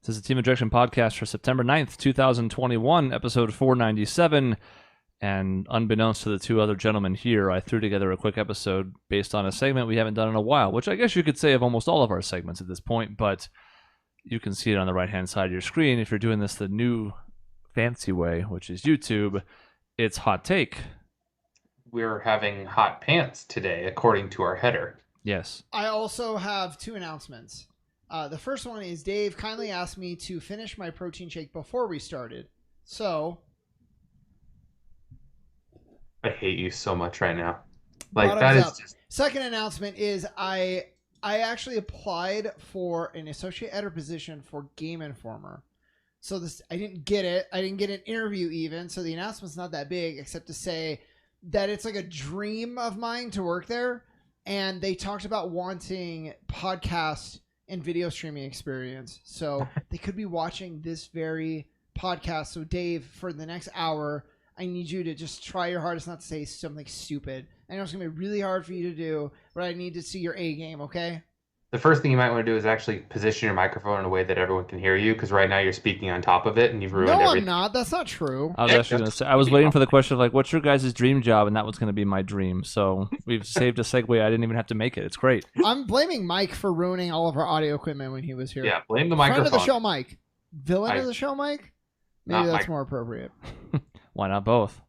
This is the Team Objection podcast for September 9th, 2021, episode 497. And unbeknownst to the two other gentlemen here, I threw together a quick episode based on a segment we haven't done in a while, which I guess you could say of almost all of our segments at this point, but you can see it on the right-hand side of your screen. If you're doing this the new fancy way, which is YouTube, it's Hot Take. We're having hot pants today, according to our header. Yes. I also have two announcements. The first one is Dave kindly asked me to finish my protein shake before we started. So I hate you so much right now. Like, that is just... Second announcement is I actually applied for an associate editor position for Game Informer. So I didn't get it. I didn't get an interview even. So the announcement's not that big, except to say that it's like a dream of mine to work there. And they talked about wanting podcast and video streaming experience. So they could be watching this very podcast. So Dave, for the next hour, I need you to just try your hardest not to say something stupid. I know it's going to be really hard for you to do, but I need to see your A game, okay? The first thing you might want to do is actually position your microphone in a way that everyone can hear you, because right now you're speaking on top of it and you've ruined everything. No, I'm not. That's not true. I was actually going to say, I was waiting for the question of, like, what's your guys' dream job? And that was going to be my dream. So we've saved a segue. I didn't even have to make it. It's great. I'm blaming Mike for ruining all of our audio equipment when he was here. Yeah, blame the microphone. Friend of the show, Mike. Villain of the show, Mike? Maybe that's more appropriate. Why not both?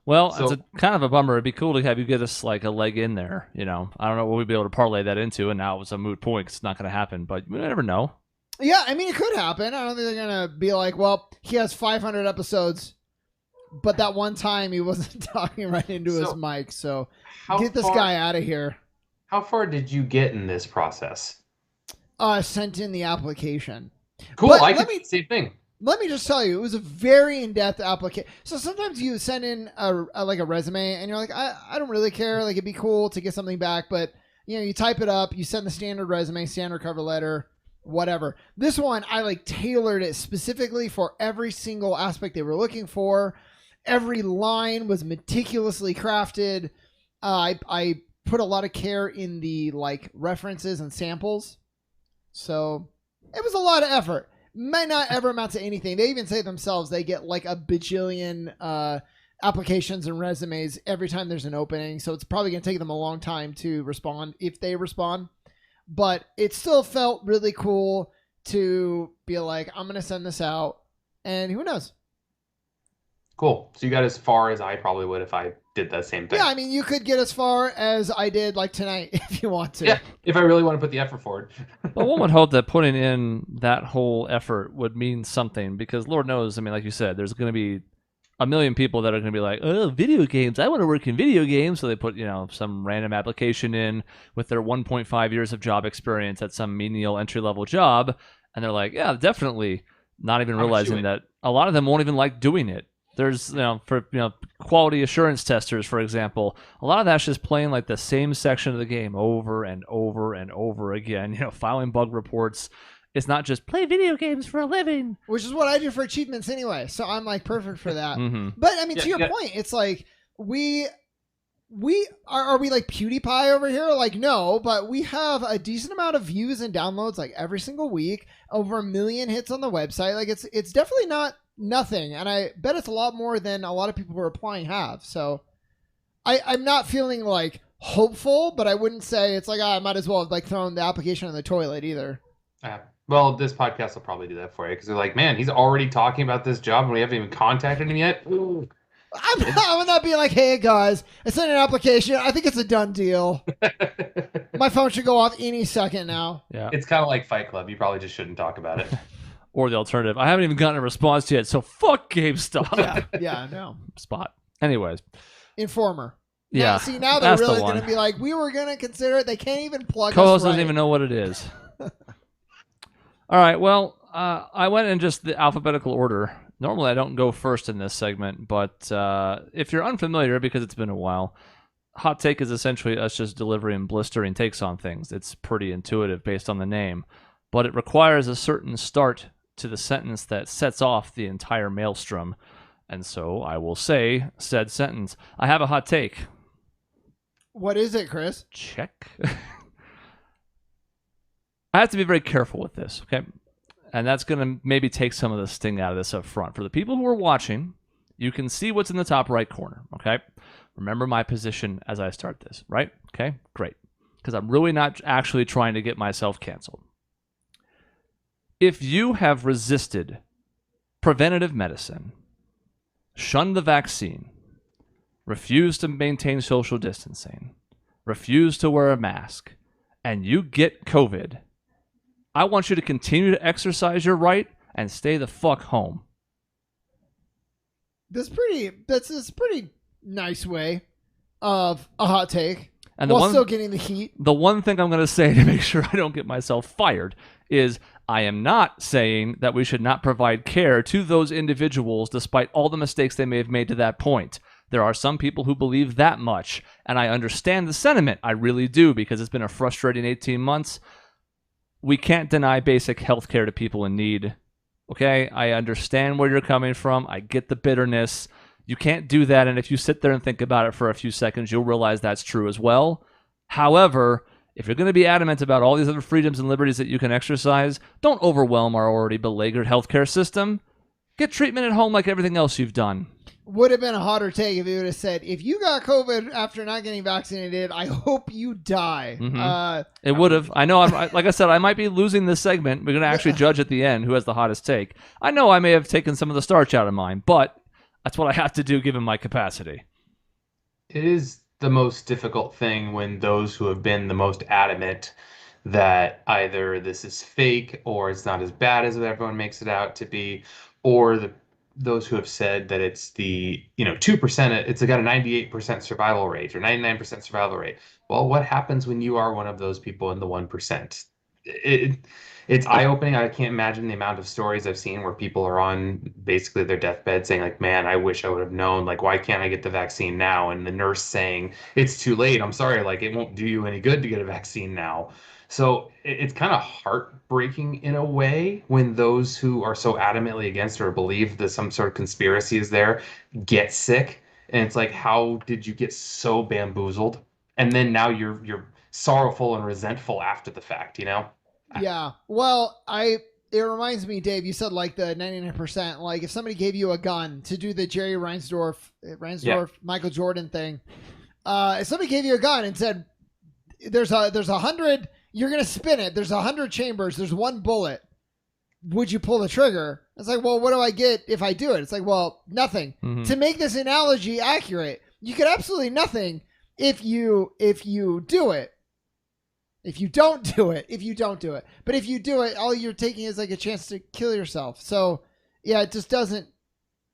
Well, it's a kind of a bummer. It'd be cool to have you get us like a leg in there. You know, I don't know what we'd be able to parlay that into, and now it was a moot point. It's not going to happen, but you never know. Yeah, I mean, it could happen. I don't think they're going to be like, well, he has 500 episodes, but that one time he wasn't talking right into his mic. So get this guy out of here. How far did you get in this process? Sent in the application. Cool. But I could do the same thing. Let me just tell you, it was a very in-depth application. So sometimes you send in a resume and you're like, I don't really care. Like, it'd be cool to get something back, but you type it up, you send the standard resume, standard cover letter, whatever. This one, I tailored it specifically for every single aspect they were looking for. Every line was meticulously crafted. I put a lot of care in the references and samples. So it was a lot of effort. Might not ever amount to anything. They even say themselves they get a bajillion applications and resumes every time there's an opening. So it's probably going to take them a long time to respond if they respond. But it still felt really cool to be like, I'm going to send this out. And who knows? Cool. So you got as far as I probably would if I did the same thing. Yeah, I mean, you could get as far as I did tonight if you want to. Yeah, if I really want to put the effort forward. Well, one would hope that putting in that whole effort would mean something, because Lord knows, I mean, like you said, there's going to be a million people that are going to be like, oh, video games, I want to work in video games. So they put, some random application in with their 1.5 years of job experience at some menial entry-level job. And they're like, yeah, definitely, not even realizing that a lot of them won't even like doing it. There's, for quality assurance testers, for example, a lot of that's just playing the same section of the game over and over and over again, filing bug reports. It's not just play video games for a living. Which is what I do for achievements anyway. So I'm perfect for that. Mm-hmm. But I mean, to your point, it's we are we like PewDiePie over here? No, but we have a decent amount of views and downloads every single week, over 1 million hits on the website. It's definitely not nothing, and I bet it's a lot more than a lot of people who are applying have. So I'm not feeling hopeful, but I wouldn't say it's I might as well have thrown the application in the toilet either. Well, this podcast will probably do that for you, because they're like, man, he's already talking about this job and we haven't even contacted him yet. Ooh. I'm not being like, hey guys, I sent an application. I think it's a done deal. My phone should go off any second now. Yeah, it's kind of like Fight Club. You probably just shouldn't talk about it. Or the alternative, I haven't even gotten a response yet, so fuck GameStop. Yeah, I know. Spot. Anyways. Informer. Yeah. Now they're really going to be like, we were going to consider it. They can't even plug Co-host us right. doesn't even know what it is. All right, well, I went in just the alphabetical order. Normally I don't go first in this segment, but if you're unfamiliar, because it's been a while, Hot Take is essentially us just delivering blistering takes on things. It's pretty intuitive based on the name, but it requires a certain start to the sentence that sets off the entire maelstrom. And so I will say said sentence. I have a hot take. What is it, Chris? Check. I have to be very careful with this, okay? And that's going to maybe take some of the sting out of this up front. For the people who are watching, you can see what's in the top right corner, okay? Remember my position as I start this, right? Okay, great. Because I'm really not actually trying to get myself canceled. If you have resisted preventative medicine, shunned the vaccine, refused to maintain social distancing, refused to wear a mask, and you get COVID, I want you to continue to exercise your right and stay the fuck home. That's a pretty nice way of a hot take. And while still getting the heat. The one thing I'm going to say to make sure I don't get myself fired is I am not saying that we should not provide care to those individuals despite all the mistakes they may have made to that point. There are some people who believe that much, and I understand the sentiment. I really do, because it's been a frustrating 18 months. We can't deny basic health care to people in need. Okay? I understand where you're coming from. I get the bitterness. You can't do that, and if you sit there and think about it for a few seconds, you'll realize that's true as well. However, if you're going to be adamant about all these other freedoms and liberties that you can exercise, don't overwhelm our already beleaguered healthcare system. Get treatment at home like everything else you've done. Would have been a hotter take if he would have said, if you got COVID after not getting vaccinated, I hope you die. Mm-hmm. It would have. I know, like I said, I might be losing this segment. We're going to actually judge at the end who has the hottest take. I know I may have taken some of the starch out of mine, but that's what I have to do given my capacity. It is the most difficult thing when those who have been the most adamant that either this is fake or it's not as bad as everyone makes it out to be, or those who have said that it's the 2%, it's got a 98% survival rate or 99% survival rate. Well, what happens when you are one of those people in the 1%? It's eye-opening. I can't imagine the amount of stories I've seen where people are on basically their deathbed saying, like, man, I wish I would have known. Like, why can't I get the vaccine now? And the nurse saying, it's too late. I'm sorry. Like, it won't do you any good to get a vaccine now. So it's kind of heartbreaking in a way when those who are so adamantly against or believe that some sort of conspiracy is there get sick. And it's like, how did you get so bamboozled? And then now you're sorrowful and resentful after the fact, Yeah. Well, it reminds me, Dave, you said like the 99%, like if somebody gave you a gun to do the Jerry Reinsdorf, Michael Jordan thing, if somebody gave you a gun and said, there's 100, you're going to spin it. There's 100 chambers. There's one bullet. Would you pull the trigger? It's like, well, what do I get if I do it? It's like, well, nothing. Mm-hmm. To make this analogy accurate, you get absolutely nothing if you do it. If you don't do it. But if you do it, all you're taking is like a chance to kill yourself. So, yeah, it just doesn't,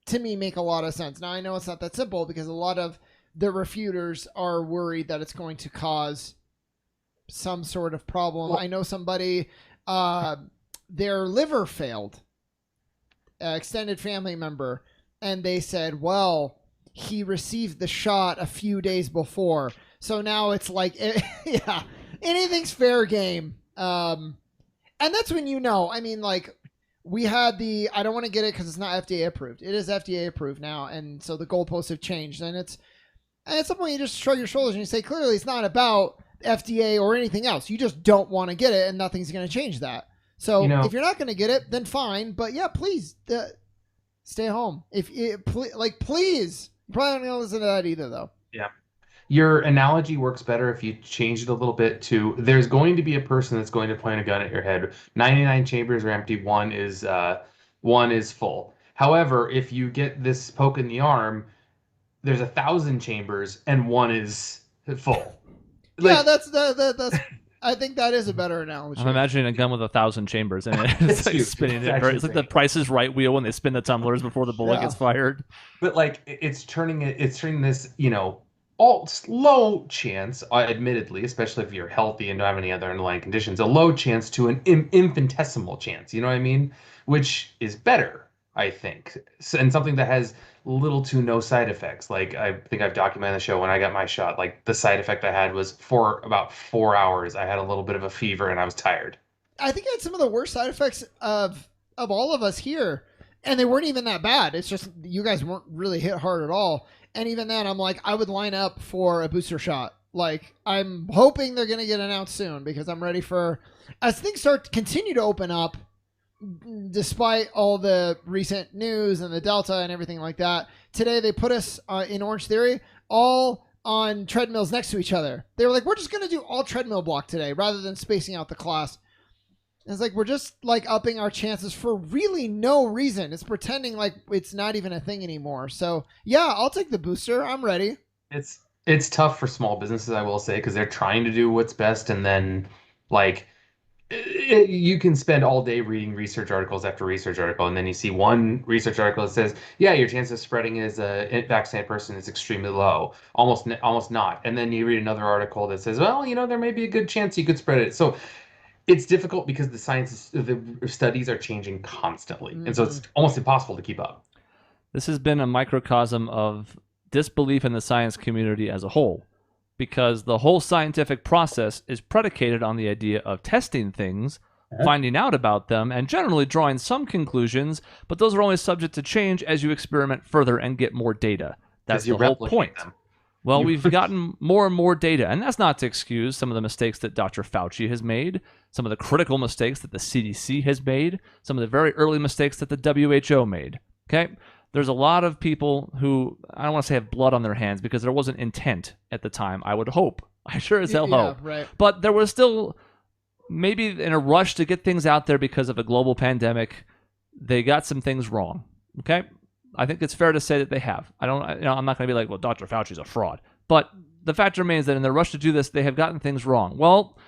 to me, make a lot of sense. Now, I know it's not that simple because a lot of the refuters are worried that it's going to cause some sort of problem. Well, I know somebody, their liver failed, extended family member, and they said, well, he received the shot a few days before. So now it's like, yeah, anything's fair game. And that's when I mean, like, we had I don't want to get it because it's not FDA approved. It is FDA approved now, and so the goalposts have changed. And at some point you just shrug your shoulders and you say, clearly it's not about FDA or anything else. You just don't want to get it, and nothing's going to change that. So if you're not going to get it, then fine. But yeah, please stay home. Please. You probably don't going to listen to that either, though. Yeah. Your analogy works better if you change it a little bit to there's going to be a person that's going to point a gun at your head. 99 chambers are empty. One is full. However, if you get this poke in the arm, there's 1,000 chambers and one is full. Yeah, that's I think that is a better analogy. I'm imagining a gun with 1,000 chambers in it. It's like spinning it. It's like the Price is Right wheel when they spin the tumblers before the bullet gets fired. But like it's turning this, all low chance, admittedly, especially if you're healthy and don't have any other underlying conditions, a low chance to an infinitesimal chance. You know what I mean? Which is better, I think, and something that has little to no side effects. Like I think I've documented the show when I got my shot, like the side effect I had was for about 4 hours. I had a little bit of a fever and I was tired. I think I had some of the worst side effects of all of us here, and they weren't even that bad. It's just you guys weren't really hit hard at all. And even then, I'm like, I would line up for a booster shot. Like, I'm hoping they're going to get announced soon because I'm ready for, as things continue to open up, despite all the recent news and the Delta and everything like that, today they put us in Orange Theory all on treadmills next to each other. They were like, we're just going to do all treadmill block today rather than spacing out the class. And it's like, we're just like upping our chances for really no reason. It's pretending like it's not even a thing anymore. So yeah, I'll take the booster. I'm ready. It's tough for small businesses, I will say, because they're trying to do what's best, and then like you can spend all day reading research articles after research article, and then you see one research article that says, yeah, your chance of spreading as a vaccinated person is extremely low, almost not. And then you read another article that says, well, there may be a good chance you could spread it. So it's difficult because the studies are changing constantly, and so it's almost impossible to keep up. This has been a microcosm of disbelief in the science community as a whole, because the whole scientific process is predicated on the idea of testing things, finding out about them, and generally drawing some conclusions, but those are always subject to change as you experiment further and get more data. That's the whole point. Well, we've gotten more and more data, and that's not to excuse some of the mistakes that Dr. Fauci has made, some of the critical mistakes that the CDC has made, some of the very early mistakes that the WHO made. Okay? There's a lot of people who, I don't want to say have blood on their hands because there wasn't intent at the time, I would hope. I sure as hell hope. Right. But there was still, maybe in a rush to get things out there because of a global pandemic, they got some things wrong. Okay? I think it's fair to say that they have. I'm not going to be like, well, Dr. Fauci's a fraud. But the fact remains that in their rush to do this, they have gotten things wrong. Well,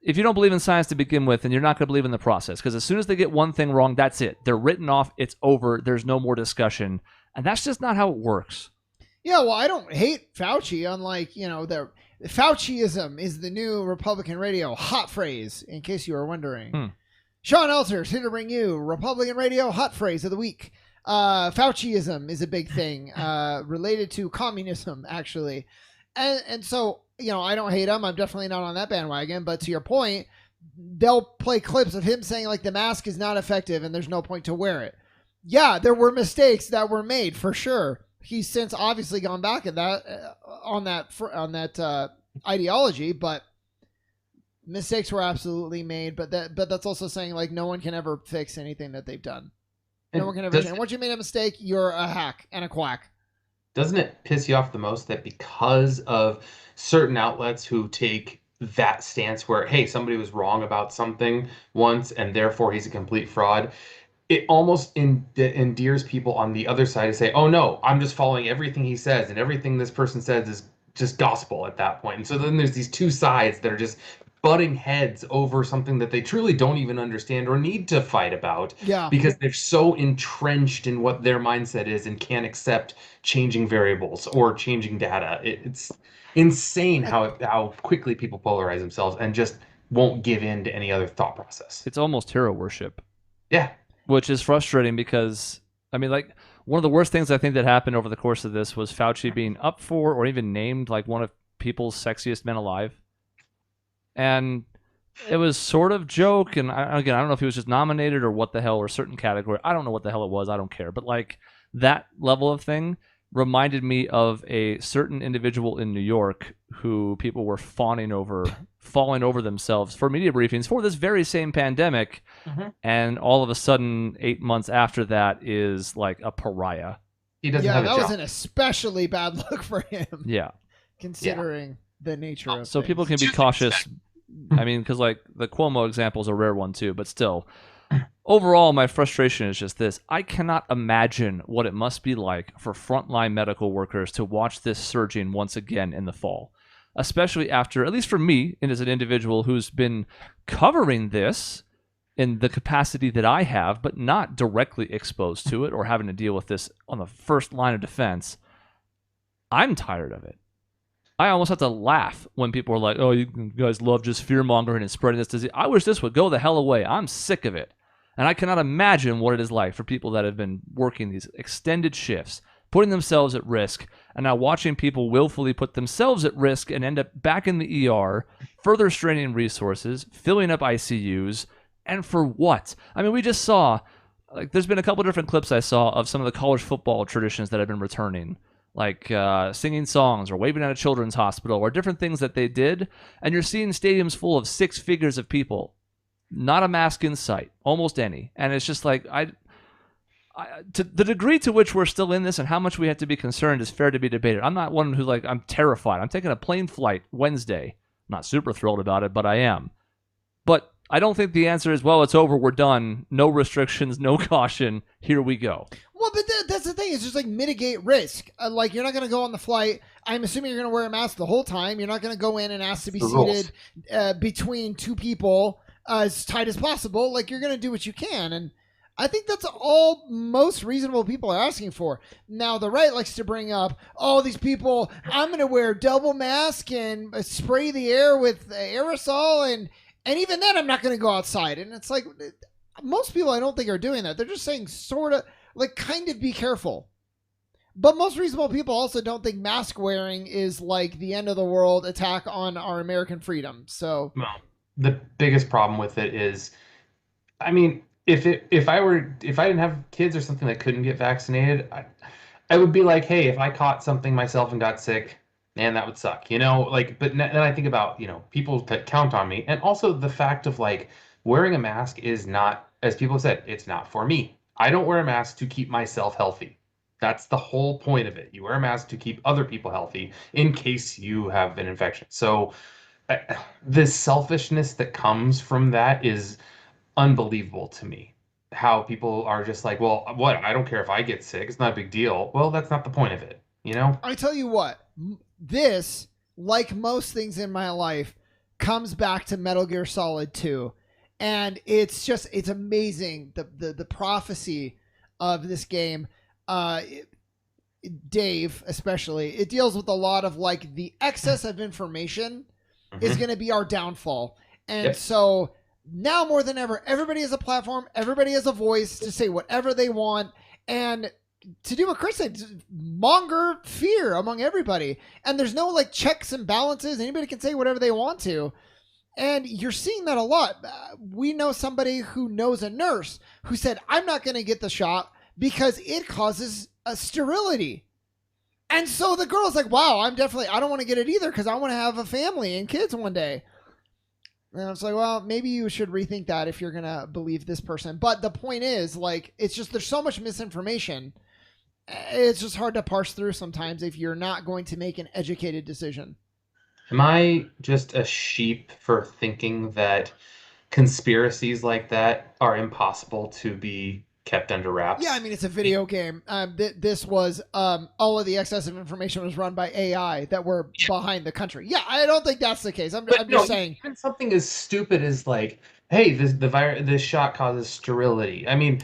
if you don't believe in science to begin with, then you're not going to believe in the process. Because as soon as they get one thing wrong, that's it. They're written off. It's over. There's no more discussion. And that's just not how it works. Yeah, well, I don't hate Fauci. Unlike, the Fauciism is the new Republican radio hot phrase, in case you were wondering. Shaun Elter's here to bring you Republican radio hot phrase of the week. Fauciism is a big thing related to communism, actually. And so, I don't hate him. I'm definitely not on that bandwagon. But to your point, they'll play clips of him saying, like, the mask is not effective and there's no point to wear it. Yeah, there were mistakes that were made, for sure. He's since obviously gone back at that on that ideology, but mistakes were absolutely made. But that's also saying, like, no one can ever fix anything that they've done. No one can ever change. Once you made a mistake, you're a hack and a quack. Doesn't it piss you off the most that because of certain outlets who take that stance where, hey, somebody was wrong about something once and therefore he's a complete fraud, it almost endears people on the other side to say, oh no, I'm just following everything he says, and everything this person says is just gospel at that point. And so then there's these two sides that are just butting heads over something that they truly don't even understand or need to fight about, because they're so entrenched in what their mindset is and can't accept changing variables or changing data. It's insane how quickly people polarize themselves and just won't give in to any other thought process. It's almost hero worship. Yeah. Which is frustrating because, I mean, like, one of the worst things I think that happened over the course of this was Fauci being up for or even named like one of people's sexiest men alive. And it was sort of joke, and I don't know if he was just nominated or what the hell, or a certain category. I don't know what the hell it was. I don't care. But like that level of thing reminded me of a certain individual in New York who people were falling over themselves for media briefings for this very same pandemic. And all of a sudden, 8 months after that is like a pariah. He doesn't have a job. That was an especially bad look for him. Yeah. Considering the nature of so things. People can be cautious. I mean, because like the Cuomo example is a rare one too, but still, overall, my frustration is just this. I cannot imagine what it must be like for frontline medical workers to watch this surging once again in the fall, especially after, at least for me, and as an individual who's been covering this in the capacity that I have, but not directly exposed to it or having to deal with this on the first line of defense. I'm tired of it. I almost have to laugh when people are like, oh, you guys love just fear-mongering and spreading this disease. I wish this would go the hell away. I'm sick of it. And I cannot imagine what it is like for people that have been working these extended shifts, putting themselves at risk, and now watching people willfully put themselves at risk and end up back in the ER, further straining resources, filling up ICUs, and for what? I mean, we just saw, like, there's been a couple different clips I saw of some of the college football traditions that have been returning, like singing songs or waving at a children's hospital or different things that they did, and you're seeing stadiums full of 6 figures of people. Not a mask in sight, almost any. And it's just like, to the degree to which we're still in this and how much we have to be concerned is fair to be debated. I'm not one who, like, I'm terrified. I'm taking a plane flight Wednesday. I'm not super thrilled about it, but I am. But I don't think the answer is, well, it's over, we're done, no restrictions, no caution, here we go. Well, but that's the thing. It's just like mitigate risk. Like, you're not going to go on the flight. I'm assuming you're going to wear a mask the whole time. You're not going to go in and ask to be seated between two people as tight as possible. Like, you're going to do what you can. And I think that's all most reasonable people are asking for. Now, the right likes to bring up, oh, these people, I'm going to wear double mask and spray the air with aerosol, and even then I'm not going to go outside. And it's like, most people I don't think are doing that. They're just saying sort of, like, kind of be careful. But most reasonable people also don't think mask wearing is like the end of the world attack on our American freedom. So, well, the biggest problem with it is, I mean, if I didn't have kids or something that couldn't get vaccinated, I would be like, hey, if I caught something myself and got sick, man, that would suck, you know? Like, but then I think about, you know, people that count on me, and also the fact of, like, wearing a mask is not, as people said, it's not for me. I don't wear a mask to keep myself healthy. That's the whole point of it. You wear a mask to keep other people healthy in case you have an infection. So the selfishness that comes from that is unbelievable to me. How people are just like, well, what? I don't care if I get sick. It's not a big deal. Well, that's not the point of it, you know? I tell you what, this, like most things in my life, comes back to Metal Gear Solid 2. And it's amazing, the prophecy of this game. Dave, especially, it deals with a lot of, like, the excess of information is going to be our downfall. And so now more than ever, everybody has a platform, everybody has a voice to say whatever they want, and to do what Chris said, monger fear among everybody. And there's no, like, checks and balances. Anybody can say whatever they want to. And you're seeing that a lot. We know somebody who knows a nurse who said, I'm not going to get the shot because it causes a sterility. And so the girl's like, wow, I don't want to get it either because I want to have a family and kids one day. And I was like, well, maybe you should rethink that if you're going to believe this person. But the point is, like, it's just, there's so much misinformation. It's just hard to parse through sometimes if you're not going to make an educated decision. Am I just a sheep for thinking that conspiracies like that are impossible to be kept under wraps? Yeah, I mean, it's a video game. This was all of the excessive information was run by AI that were behind the country. Yeah, I don't think that's the case. I'm just saying. Even something as stupid as, like, hey, this shot causes sterility. I mean,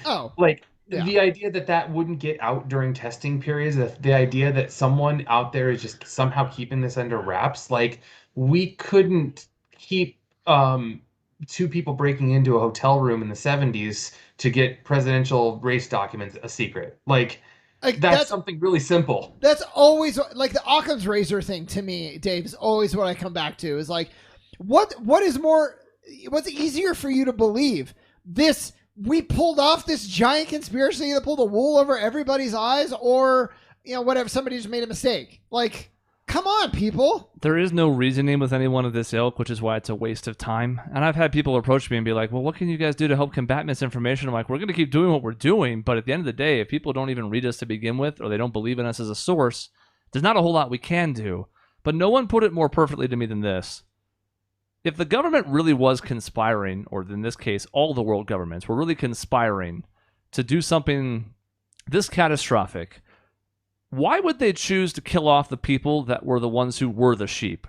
the idea that wouldn't get out during testing periods, the idea that someone out there is just somehow keeping this under wraps, like, we couldn't keep two people breaking into a hotel room in the 70s to get presidential race documents a secret. Like that's something really simple. That's always, like, the Occam's razor thing to me, Dave, is always what I come back to, is like, what's easier for you to believe? This, we pulled off this giant conspiracy that pulled the wool over everybody's eyes, or, you know, whatever, somebody just made a mistake. Like, come on, people. There is no reasoning with anyone of this ilk, which is why it's a waste of time. And I've had people approach me and be like, well, what can you guys do to help combat misinformation? I'm like, we're going to keep doing what we're doing, but at the end of the day, if people don't even read us to begin with, or they don't believe in us as a source, there's not a whole lot we can do. But no one put it more perfectly to me than this. If the government really was conspiring, or in this case, all the world governments were really conspiring to do something this catastrophic, why would they choose to kill off the people that were the ones who were the sheep?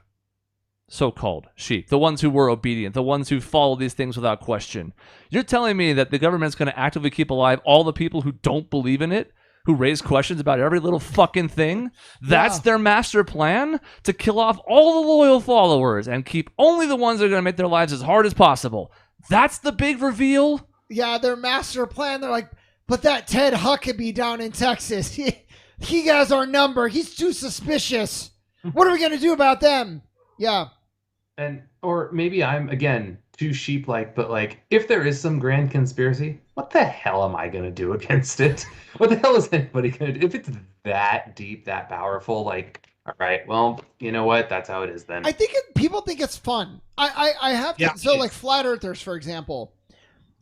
So-called sheep. The ones who were obedient. The ones who followed these things without question. You're telling me that the government's going to actively keep alive all the people who don't believe in it? Who raise questions about every little fucking thing? That's their master plan? To kill off all the loyal followers and keep only the ones that are going to make their lives as hard as possible. That's the big reveal? Yeah, their master plan. They're like, but that Ted Huckabee down in Texas, he has our number. He's too suspicious. What are we going to do about them? Yeah. Or maybe I'm, again, too sheep-like, but, like, if there is some grand conspiracy, what the hell am I going to do against it? What the hell is anybody going to do? If it's that deep, that powerful, like, All right. Well, you know what? That's how it is then. I think people think it's fun. I have Yeah. to. So, like flat earthers, for example,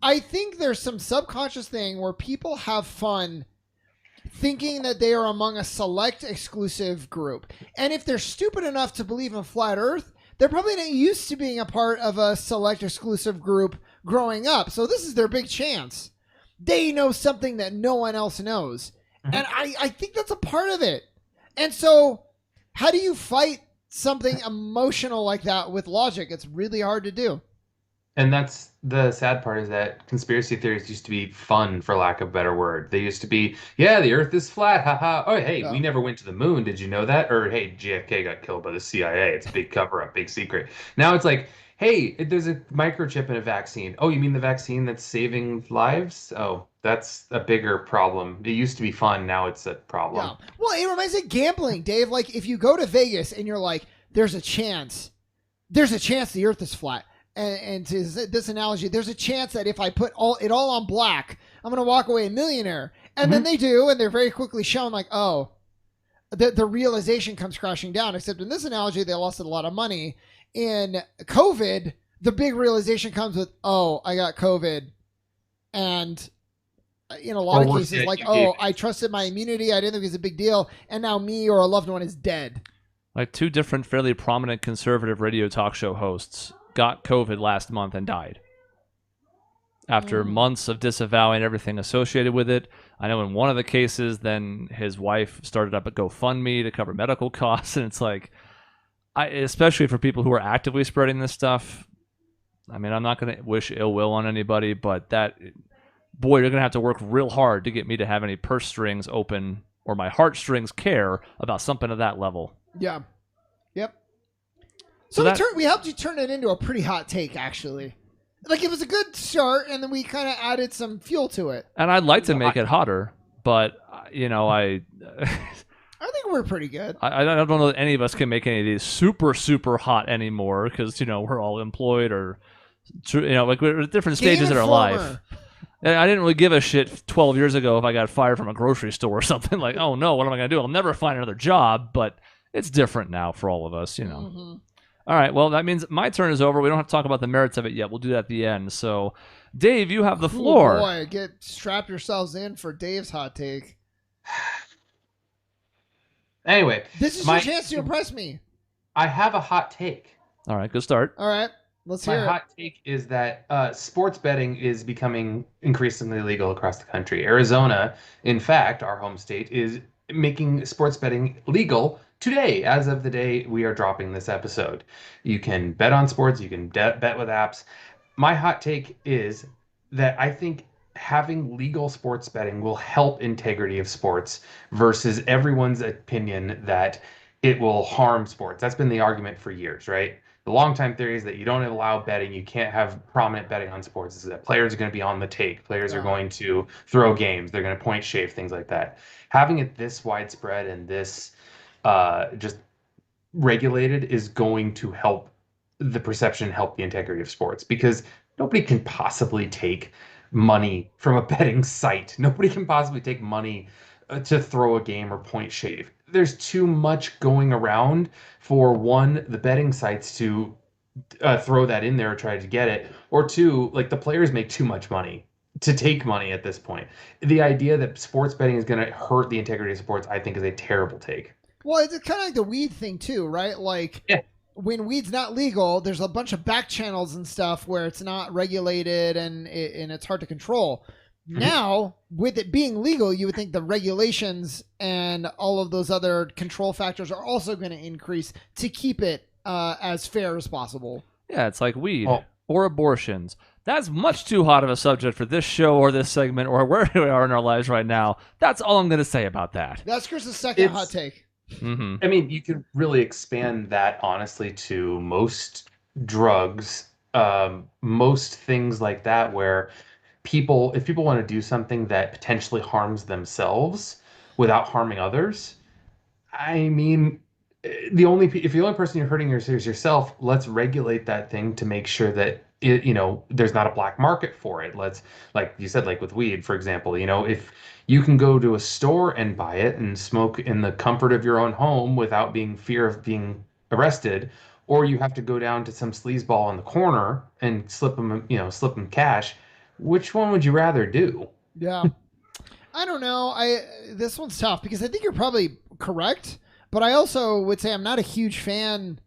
I think there's some subconscious thing where people have fun thinking that they are among a select exclusive group. And if they're stupid enough to believe in flat earth, they're probably not used to being a part of a select exclusive group growing up. So this is their big chance. They know something that no one else knows. Mhm. And I think that's a part of it. And so how do you fight something emotional like that with logic? It's really hard to do. And that's the sad part is that conspiracy theories used to be fun, for lack of a better word. They used to be, yeah, the Earth is flat, haha. Oh, hey, Yeah. we never went to the moon. Did you know that? Or hey, JFK got killed by the CIA. It's a big cover up, big secret. Now it's like, hey, there's a microchip in a vaccine. Oh, you mean the vaccine that's saving lives? Oh, that's a bigger problem. It used to be fun. Now it's a problem. Yeah. Well, it reminds me of gambling, Dave. Like if you go to Vegas and you're like, there's a chance the Earth is flat. And to this analogy, there's a chance that if I put it all on black, I'm gonna walk away a millionaire. And then they do, and they're very quickly shown like, oh, the realization comes crashing down. Except in this analogy, they lost a lot of money. In COVID, the big realization comes with, oh, I got COVID, and in a lot Or of worse cases, yet, like, you oh, gave- I trusted my immunity, I didn't think it was a big deal, and now me or a loved one is dead. Like two different fairly prominent conservative radio talk show hosts got COVID last month and died. After months of disavowing everything associated with it. I know in one of the cases, then his wife started up a GoFundMe to cover medical costs. And it's like, especially for people who are actively spreading this stuff, I mean, I'm not going to wish ill will on anybody, but boy, you're going to have to work real hard to get me to have any purse strings open or my heartstrings care about something of that level. Yeah. Yep. So we helped you turn it into a pretty hot take, actually. Like, it was a good start, and then we kind of added some fuel to it. And I'd like to make it hotter, but, you know, I think we're pretty good. I don't know that any of us can make any of these super, super hot anymore because, you know, we're all employed or, you know, like we're at different stages in our life. And I didn't really give a shit 12 years ago if I got fired from a grocery store or something. Like, oh no, what am I going to do? I'll never find another job, but it's different now for all of us, you know. Mm-hmm. All right, well, that means my turn is over. We don't have to talk about the merits of it yet. We'll do that at the end. So, Dave, you have the floor. Oh boy, strap yourselves in for Dave's hot take. Anyway, This is your chance to impress me. I have a hot take. All right, good start. All right, let's hear My it. hot take is that sports betting is becoming increasingly legal across the country. Arizona, in fact, our home state, is making sports betting legal today, as of the day we are dropping this episode. You can bet on sports, you can bet with apps. My hot take is that I think having legal sports betting will help integrity of sports versus everyone's opinion that it will harm sports. That's been the argument for years, right? The longtime theory is that you don't allow betting. You can't have prominent betting on sports. Is that players are going to be on the take. Players are going to throw games. They're going to point shave, things like that. Having it this widespread and this just regulated is going to help the perception, help the integrity of sports because nobody can possibly take money from a betting site. Nobody can possibly take money to throw a game or point shave. There's too much going around for one, the betting sites to throw that in there or try to get it, or two, like the players make too much money to take money at this point. The idea that sports betting is going to hurt the integrity of sports, I think, is a terrible take. Well, it's kind of like the weed thing too, right? Like, when weed's not legal, there's a bunch of back channels and stuff where it's not regulated and it's hard to control. Now, with it being legal, you would think the regulations and all of those other control factors are also going to increase to keep it as fair as possible. Yeah, it's like weed or abortions. That's much too hot of a subject for this show or this segment or where we are in our lives right now. That's all I'm going to say about that. That's Chris's second hot take. Mm-hmm. I mean, you could really expand that honestly to most drugs, most things like that, where if people want to do something that potentially harms themselves without harming others, I mean, if the only person you're hurting is yourself, let's regulate that thing to make sure that there's not a black market for it. Let's, like you said, like with weed, for example, if you can go to a store and buy it and smoke in the comfort of your own home without being fear of being arrested, or you have to go down to some sleazeball on the corner and slip them cash. Which one would you rather do? Yeah. I don't know. This one's tough because I think you're probably correct, but I also would say I'm not a huge fan,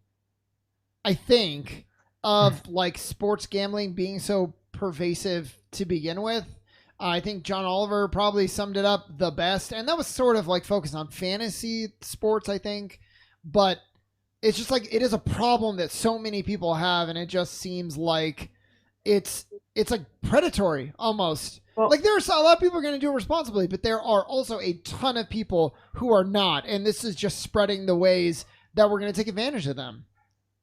I think, of like sports gambling being so pervasive to begin with. I think John Oliver probably summed it up the best, and that was sort of like focused on fantasy sports, I think. But it's just like it is a problem that so many people have, and it just seems like it's like predatory almost. Well, Like there's a lot of people are going to do it responsibly, but there are also a ton of people who are not, and this is just spreading the ways that we're going to take advantage of them.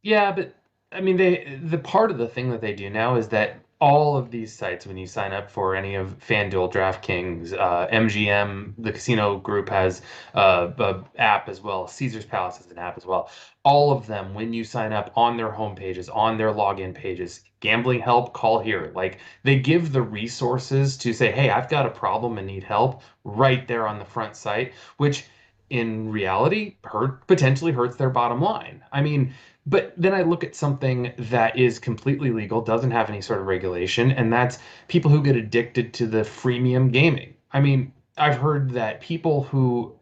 yeah, but I mean, the part of the thing that they do now is that all of these sites, when you sign up for any of FanDuel, DraftKings, MGM, the casino group has a app as well. Caesar's Palace has an app as well. All of them, when you sign up on their home pages, on their login pages, gambling help, call here. Like they give the resources to say, hey, I've got a problem and need help right there on the front site, which in reality potentially hurts their bottom line. I mean, but then I look at something that is completely legal, doesn't have any sort of regulation, and that's people who get addicted to the freemium gaming. I mean, I've heard that people who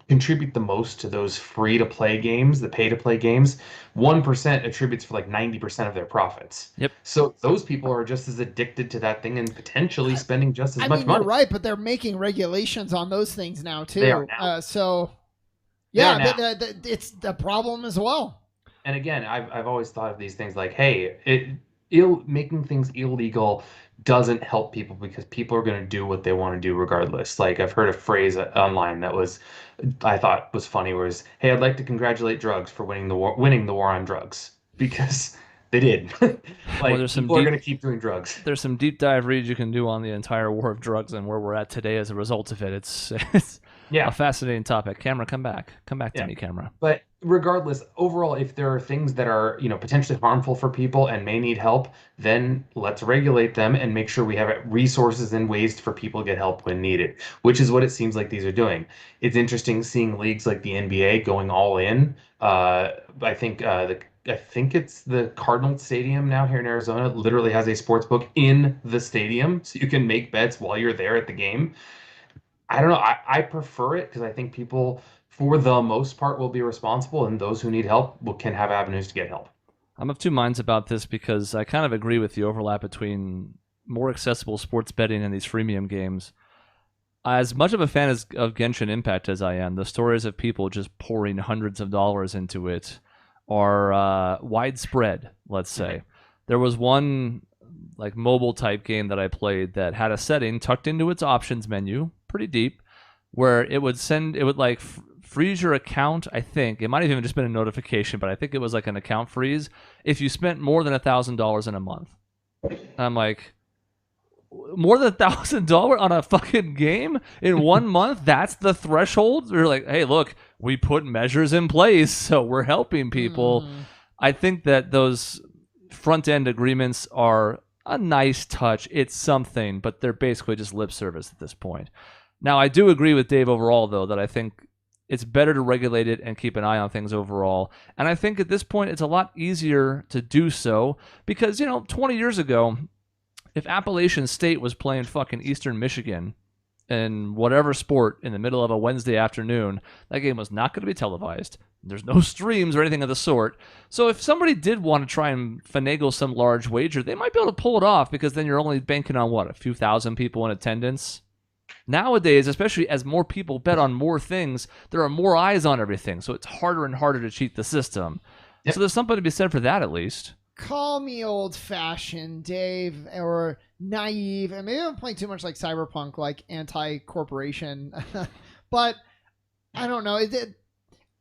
contribute the most to those free to play games, the pay to play games, 1% attributes for like 90% of their profits. Yep. So those people are just as addicted to that thing and potentially spending just as I much mean, money. you're right, but they're making regulations on those things now too. They are now. So They are yeah, now. but it's the problem as well. And again, I've always thought of these things like, hey, making things illegal doesn't help people because people are going to do what they want to do regardless. Like I've heard a phrase online that I thought was funny, was, "Hey, I'd like to congratulate drugs for winning the war on drugs," because they did. Like there's people are going to keep doing drugs. There's some deep dive reads you can do on the entire war of drugs and where we're at today as a result of it. It's Yeah. a fascinating topic. Camera, come back to Yeah. me, camera. But regardless, overall, if there are things that are, potentially harmful for people and may need help, then let's regulate them and make sure we have resources and ways for people to get help when needed, which is what it seems like these are doing. It's interesting seeing leagues like the NBA going all in. I think it's the Cardinals Stadium now here in Arizona literally has a sports book in the stadium, so you can make bets while you're there at the game. I don't know. I prefer it because I think people, for the most part, will be responsible, and those who need help can have avenues to get help. I'm of two minds about this because I kind of agree with the overlap between more accessible sports betting and these freemium games. As much of a fan of Genshin Impact as I am, the stories of people just pouring hundreds of dollars into it are widespread, let's say. There was one like mobile type game that I played that had a setting tucked into its options menu, pretty deep, where it would freeze your account. I think it might have even just been a notification, but I think it was like an account freeze if you spent more than $1,000 in a month. And I'm like, more than $1,000 on a fucking game in 1 month? That's the threshold? We're like, hey, look, we put measures in place, so we're helping people. I think that those front end agreements are a nice touch. It's something, but they're basically just lip service at this point. Now, I do agree with Dave overall, though, that I think it's better to regulate it and keep an eye on things overall. And I think at this point, it's a lot easier to do so because, 20 years ago, if Appalachian State was playing fucking Eastern Michigan in whatever sport in the middle of a Wednesday afternoon, that game was not going to be televised. There's no streams or anything of the sort. So if somebody did want to try and finagle some large wager, they might be able to pull it off because then you're only banking on, a few thousand people in attendance? Nowadays, especially as more people bet on more things, there are more eyes on everything, so it's harder and harder to cheat the system. Yep. So there's something to be said for that, at least. Call me old-fashioned, Dave, or naive, and maybe I'm playing too much like Cyberpunk, like anti-corporation, but I don't know.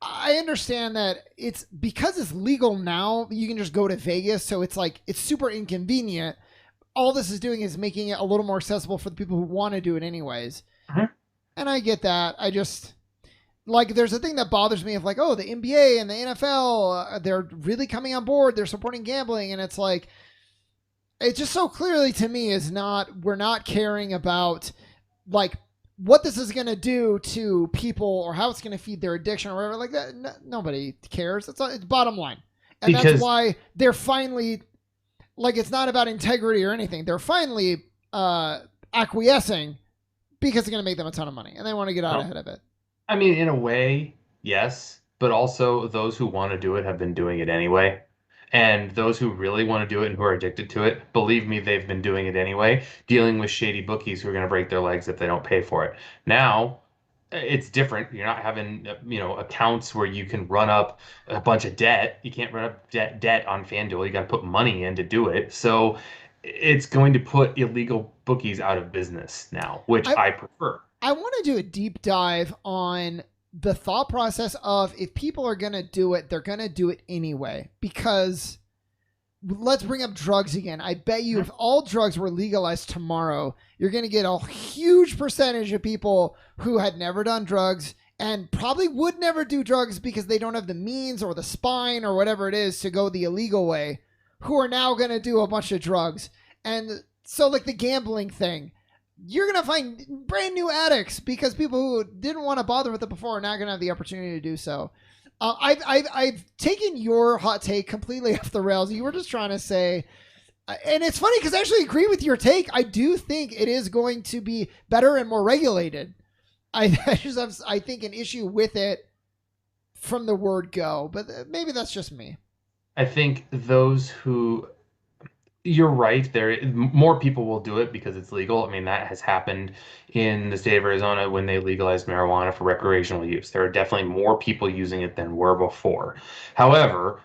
I understand that it's because it's legal now, you can just go to Vegas, so it's like it's super inconvenient. All this is doing is making it a little more accessible for the people who want to do it anyways. And I get that. I just, like, there's a thing that bothers me of like, oh, the NBA and the NFL, they're really coming on board. They're supporting gambling. And it's like, it just so clearly to me is not, we're not caring about like what this is going to do to people or how it's going to feed their addiction or whatever like that. Nobody cares. It's bottom line. And Because that's why they're finally, like, it's not about integrity or anything. They're finally acquiescing because it's going to make them a ton of money and they want to get out ahead of it. I mean, in a way, yes, but also those who want to do it have been doing it anyway. And those who really want to do it and who are addicted to it, believe me, they've been doing it anyway, dealing with shady bookies who are going to break their legs if they don't pay for it. Now, it's different. You're not having, accounts where you can run up a bunch of debt. You can't run up debt on FanDuel. You got to put money in to do it. So it's going to put illegal bookies out of business now, which I prefer. I want to do a deep dive on the thought process of if people are going to do it, they're going to do it anyway. Because let's bring up drugs again. I bet you if all drugs were legalized tomorrow, you're going to get a huge percentage of people who had never done drugs and probably would never do drugs because they don't have the means or the spine or whatever it is to go the illegal way, who are now going to do a bunch of drugs. And so like the gambling thing, you're going to find brand new addicts because people who didn't want to bother with it before are now going to have the opportunity to do so. I've taken your hot take completely off the rails. You were just trying to say, and it's funny because I actually agree with your take. I do think it is going to be better and more regulated. I think an issue with it from the word go, but maybe that's just me. I think those who, you're right, more people will do it because it's legal. I mean, that has happened in the state of Arizona when they legalized marijuana for recreational use. There are definitely more people using it than were before. However,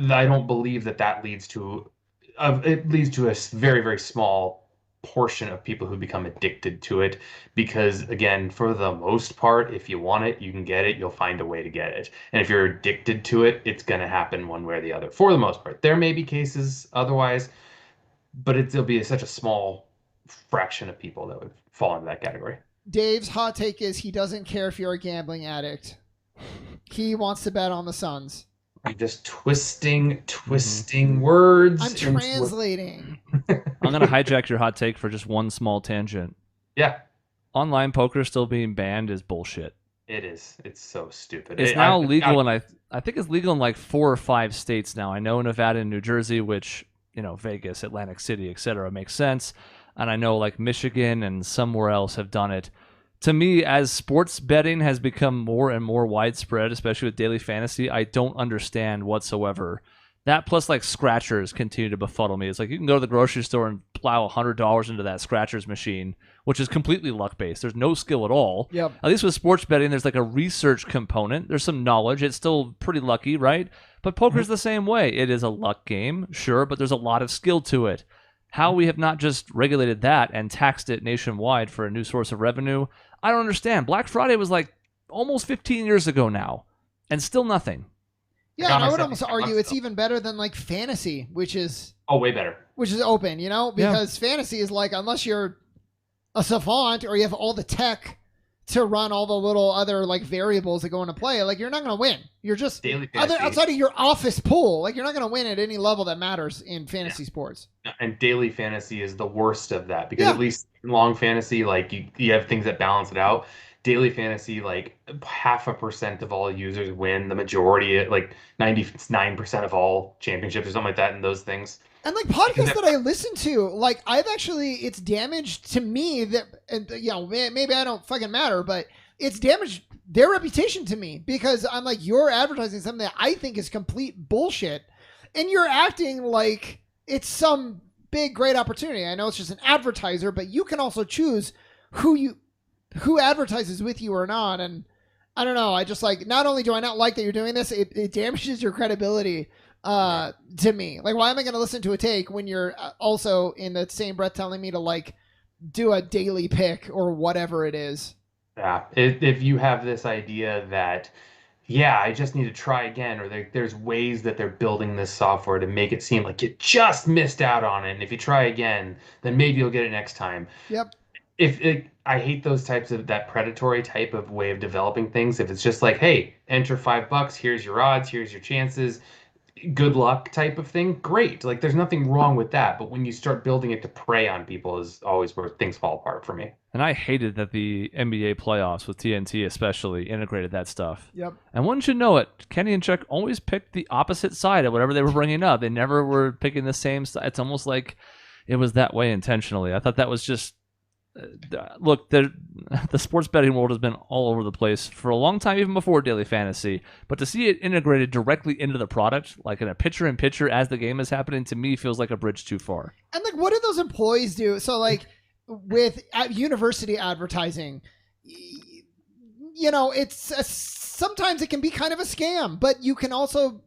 I don't believe that leads to it leads to a very, very small portion of people who become addicted to it because, again, for the most part, if you want it, you can get it. You'll find a way to get it. And if you're addicted to it, it's going to happen one way or the other for the most part. There may be cases otherwise, but it'll be such a small fraction of people that would fall into that category. Dave's hot take is he doesn't care if you're a gambling addict. He wants to bet on the Suns. I'm just twisting words. I'm translating. I'm going to hijack your hot take for just one small tangent. Yeah. Online poker still being banned is bullshit. It is. It's so stupid. It's now legal, and I think it's legal in like 4 or 5 states now. I know Nevada and New Jersey, which, Vegas, Atlantic City, etc. makes sense. And I know like Michigan and somewhere else have done it. To me, as sports betting has become more and more widespread, especially with daily fantasy, I don't understand whatsoever. That plus like scratchers continue to befuddle me. It's like you can go to the grocery store and plow $100 into that scratchers machine, which is completely luck-based. There's no skill at all. Yep. At least with sports betting, there's like a research component. There's some knowledge. It's still pretty lucky, right? But poker's the same way. It is a luck game, sure, but there's a lot of skill to it. How we have not just regulated that and taxed it nationwide for a new source of revenue, I don't understand. Black Friday was like almost 15 years ago now, and still nothing. Yeah, and I would almost argue it's even better than like fantasy, which is way better. Which is open, because fantasy is like, unless you're a savant or you have all the tech to run all the little other like variables that go into play, like you're not going to win. You're just outside of your office pool, like you're not going to win at any level that matters in fantasy sports. And daily fantasy is the worst of that because at least in long fantasy, like you have things that balance it out. Daily fantasy, like 0.5% of all users win. The majority, like 99% of all championships or something like that, and those things. And like podcasts that I listen to, like it's damaged to me that, maybe I don't fucking matter, but it's damaged their reputation to me because I'm like, you're advertising something that I think is complete bullshit, and you're acting like it's some big great opportunity. I know it's just an advertiser, but you can also choose who advertises with you or not. And I don't know. I just like, not only do I not like that you're doing this, it damages your credibility to me. Like, why am I going to listen to a take when you're also in the same breath telling me to like do a daily pick or whatever it is? Yeah. If you have this idea that, I just need to try again, or there's ways that they're building this software to make it seem like you just missed out on it. And if you try again, then maybe you'll get it next time. Yep. I hate those types of that predatory type of way of developing things. If it's just like, hey, enter $5, here's your odds, here's your chances. good luck type of thing, great. Like there's nothing wrong with that. But when you start building it to prey on people is always where things fall apart for me. And I hated that the NBA playoffs with TNT especially integrated that stuff. Yep. And wouldn't you know it, Kenny and Chuck always picked the opposite side of whatever they were bringing up. They never were picking the same side. It's almost like it was that way intentionally. I thought that was just look, the sports betting world has been all over the place for a long time, even before daily fantasy. But to see it integrated directly into the product, like in a picture-in-picture as the game is happening, to me feels like a bridge too far. And like, what do those employees do? So like with university advertising, it's sometimes it can be kind of a scam, but you can also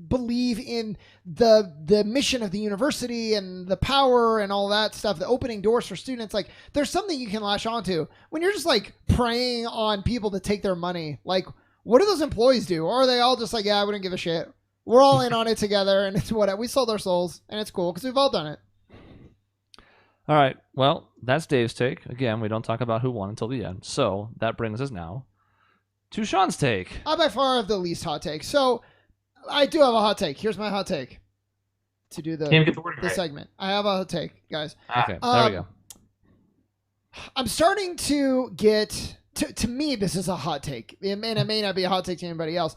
believe in the mission of the university and the power and all that stuff, the opening doors for students. Like there's something you can latch onto when you're just like preying on people to take their money. Like, what do those employees do? Or are they all just like, yeah, I wouldn't give a shit. We're all in on it together and it's what we sold our souls and it's cool because we've all done it. All right. Well, that's Dave's take. Again, we don't talk about who won until the end. So that brings us now to Shaun's take. I by far have the least hot take. So I do have a hot take. Here's my hot take to do the segment. I have a hot take, guys. Okay, there we go. I'm starting to get, to me, this is a hot take. It may not be a hot take to anybody else.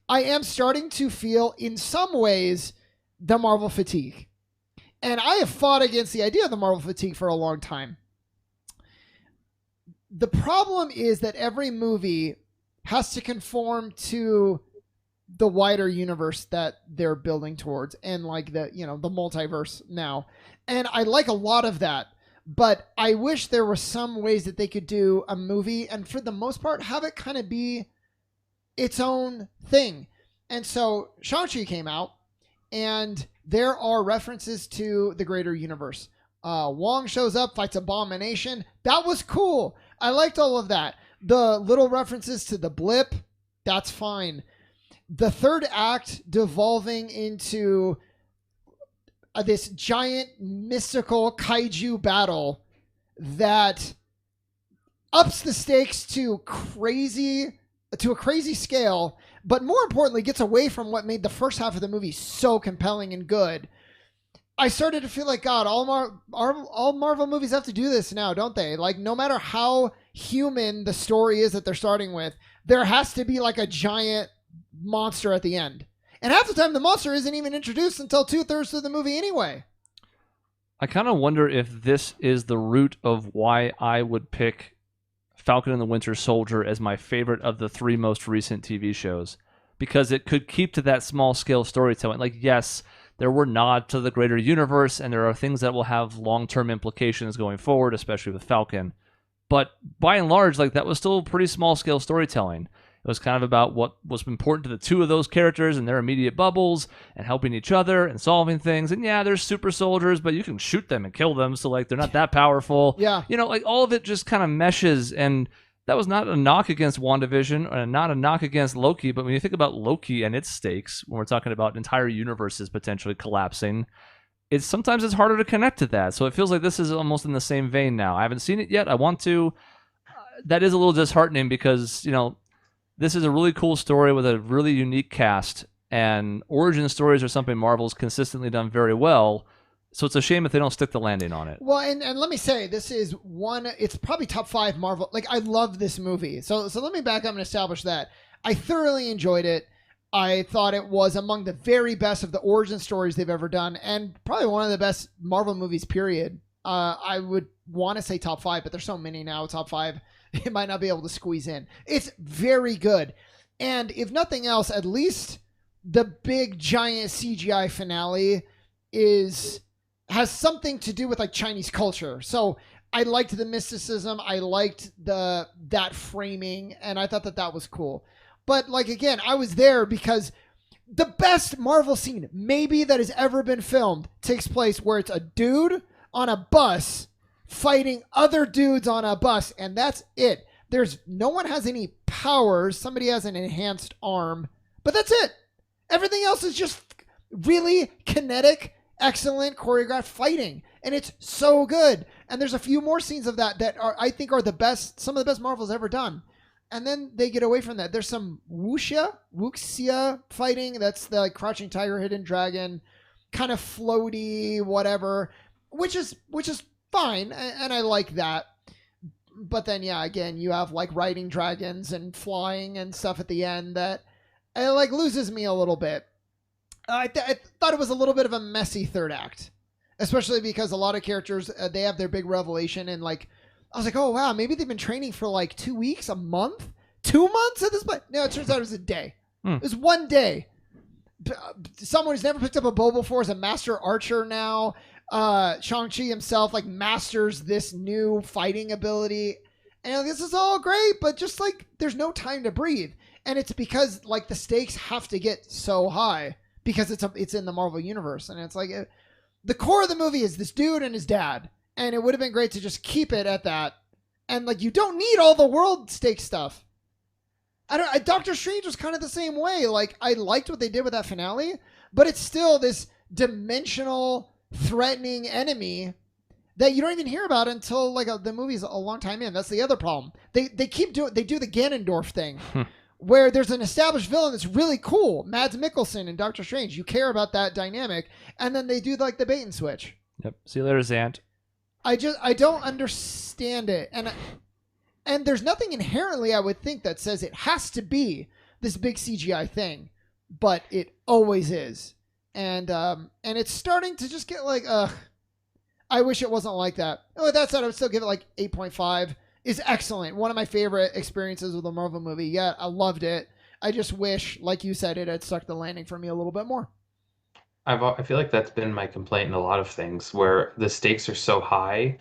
I am starting to feel, in some ways, the Marvel fatigue. And I have fought against the idea of the Marvel fatigue for a long time. The problem is that every movie has to conform to the wider universe that they're building towards and like the multiverse now. And I like a lot of that, but I wish there were some ways that they could do a movie and for the most part have it kind of be its own thing. And so Shang-Chi came out and there are references to the greater universe. Wong shows up, fights Abomination. That was cool. I liked all of that. The little references to the blip, that's fine. The third act devolving into this giant mystical kaiju battle that ups the stakes to a crazy scale, but more importantly gets away from what made the first half of the movie so compelling and good. I started to feel like, God, all Marvel movies have to do this now, don't they? Like, no matter how human the story is that they're starting with, there has to be like a giant monster at the end. And half the time the monster isn't even introduced until 2/3 through the movie anyway. I kind of wonder if this is the root of why I would pick Falcon and the Winter Soldier as my favorite of the 3 most recent TV shows, because it could keep to that small scale storytelling. Like, yes, there were nods to the greater universe, and there are things that will have long-term implications going forward, especially with Falcon. But by and large, like, that was still pretty small scale storytelling. It was kind of about what was important to the two of those characters and their immediate bubbles and helping each other and solving things. And yeah, there's super soldiers, but you can shoot them and kill them. So like, they're not that powerful. Yeah. Like all of it just kind of meshes. And that was not a knock against WandaVision and not a knock against Loki. But when you think about Loki and its stakes, when we're talking about entire universes potentially collapsing, sometimes it's harder to connect to that. So it feels like this is almost in the same vein now. I haven't seen it yet. I want to. That is a little disheartening because, this is a really cool story with a really unique cast, and origin stories are something Marvel's consistently done very well. So it's a shame if they don't stick the landing on it. Well, and let me say, this is it's probably top 5 Marvel. Like, I love this movie. So let me back up and establish that. I thoroughly enjoyed it. I thought it was among the very best of the origin stories they've ever done, and probably one of the best Marvel movies, period. I would want to say top 5, but there's so many now, top 5. It might not be able to squeeze in. It's very good. And if nothing else, at least the big giant CGI finale has something to do with like Chinese culture. So I liked the mysticism. I liked that framing, and I thought that was cool. But like, again, I was there because the best Marvel scene maybe that has ever been filmed takes place where it's a dude on a bus fighting other dudes on a bus, and that's it. No one has any powers. Somebody has an enhanced arm, but that's it. Everything else is just really kinetic, excellent choreographed fighting, and it's so good. And there's a few more scenes of that I think are the best, some of the best Marvel's ever done. and then they get away from that. There's some wuxia fighting. That's the like, crouching tiger, hidden dragon, kind of floaty, whatever, which is fine, and I like that. But then, yeah, again, you have like riding dragons and flying and stuff at the end that it like loses me a little bit. I thought it was a little bit of a messy third act, especially because a lot of characters they have their big revelation, and like I was like, oh wow, maybe they've been training for like 2 weeks, a month, 2 months at this point. No, it turns out it was a day. It was one day. Someone who's never picked up a bow before is a master archer now. Shang-Chi himself like masters this new fighting ability, and this is all great, but just like there's no time to breathe, and it's because like the stakes have to get so high because it's in the Marvel universe, and it's like the core of the movie is this dude and his dad, and it would have been great to just keep it at that, and like you don't need all the world stake stuff. Doctor Strange was kind of the same way. Like I liked what they did with that finale, but it's still this dimensional threatening enemy that you don't even hear about until like the movie's a long time in. That's the other problem. They do the Ganondorf thing where there's an established villain that's really cool, Mads Mikkelsen and Doctor Strange. You care about that dynamic, and then they do like the bait and switch. Yep. See you later, Zant. I don't understand it, and there's nothing inherently I would think that says it has to be this big CGI thing, but it always is. And it's starting to just get like, I wish it wasn't like that. Oh, with that said, I would still give it like 8.5. Is excellent. One of my favorite experiences with a Marvel movie. Yeah, I loved it. I just wish, like you said, it had stuck the landing for me a little bit more. I feel like that's been my complaint in a lot of things, where the stakes are so high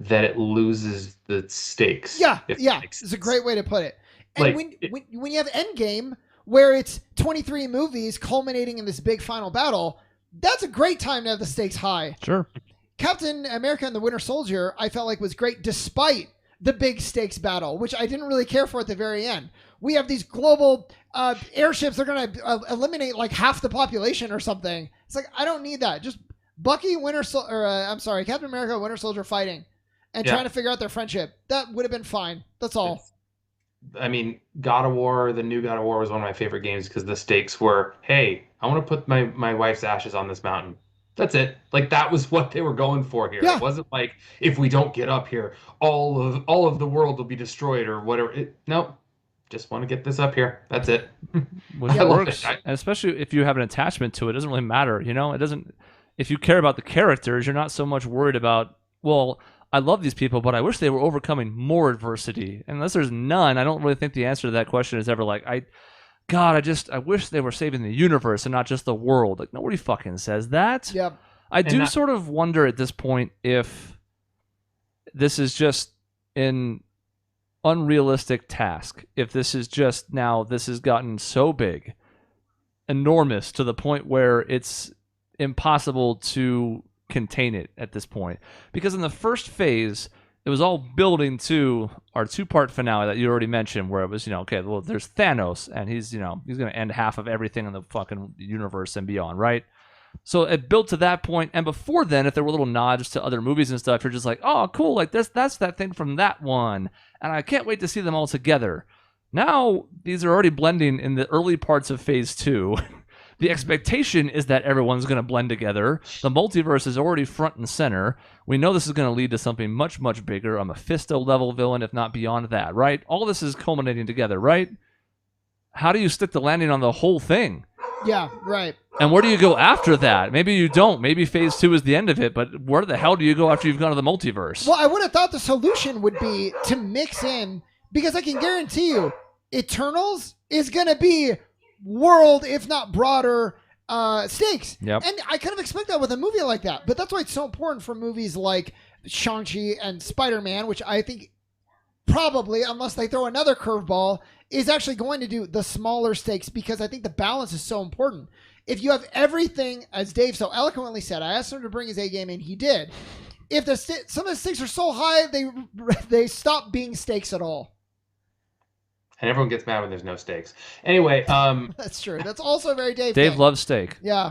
that it loses the stakes. Yeah, it's a great way to put it. And Like, when you have Endgame, where it's 23 movies culminating in this big final battle, that's a great time to have the stakes high. Sure. Captain America and the Winter Soldier, I felt like was great despite the big stakes battle, which I didn't really care for at the very end. We have these global airships that are going to eliminate like half the population or something. It's like, I don't need that. Just Captain America, Winter Soldier fighting and trying to figure out their friendship. That would have been fine. That's all. I mean, God of War, the new God of War was one of my favorite games because the stakes were, hey, I want to put my wife's ashes on this mountain. That's it. Like, that was what they were going for here. Yeah. It wasn't like, if we don't get up here, all of the world will be destroyed or whatever. Nope. Just want to get this up here. That's it. Which works. And especially if you have an attachment to it, it doesn't really matter. You know, it doesn't. If you care about the characters, you're not so much worried about, well, I love these people, but I wish they were overcoming more adversity. Unless there's none, I don't really think the answer to that question is ever like, I wish they were saving the universe and not just the world. Like, nobody fucking says that. Yep. I do sort of wonder at this point if this is just an unrealistic task. If this is just now, this has gotten so big, enormous, to the point where it's impossible to contain it at this point. Because in the first phase, it was all building to our two-part finale that you already mentioned, where it was, okay, well, there's Thanos, and he's going to end half of everything in the fucking universe and beyond, right? So it built to that point, and before then, if there were little nods to other movies and stuff, you're just like, oh, cool, like that's that thing from that one, and I can't wait to see them all together. Now, these are already blending in the early parts of Phase 2. The expectation is that everyone's going to blend together. The multiverse is already front and center. We know this is going to lead to something much, much bigger, a Mephisto-level villain, if not beyond that, right? All this is culminating together, right? How do you stick the landing on the whole thing? Yeah, right. And where do you go after that? Maybe you don't. Maybe Phase 2 is the end of it, but where the hell do you go after you've gone to the multiverse? Well, I would have thought the solution would be to mix in, because I can guarantee you, Eternals is going to be world, if not broader, stakes. Yep. And I kind of expect that with a movie like that. But that's why it's so important for movies like Shang-Chi and Spider-Man, which I think probably, unless they throw another curveball, is actually going to do the smaller stakes, because I think the balance is so important. If you have everything, as Dave so eloquently said, I asked him to bring his A game and he did. If some of the stakes are so high, they stop being stakes at all. And everyone gets mad when there's no stakes. Anyway, That's true. That's also a very Dave Dave thing. loves steak. Yeah.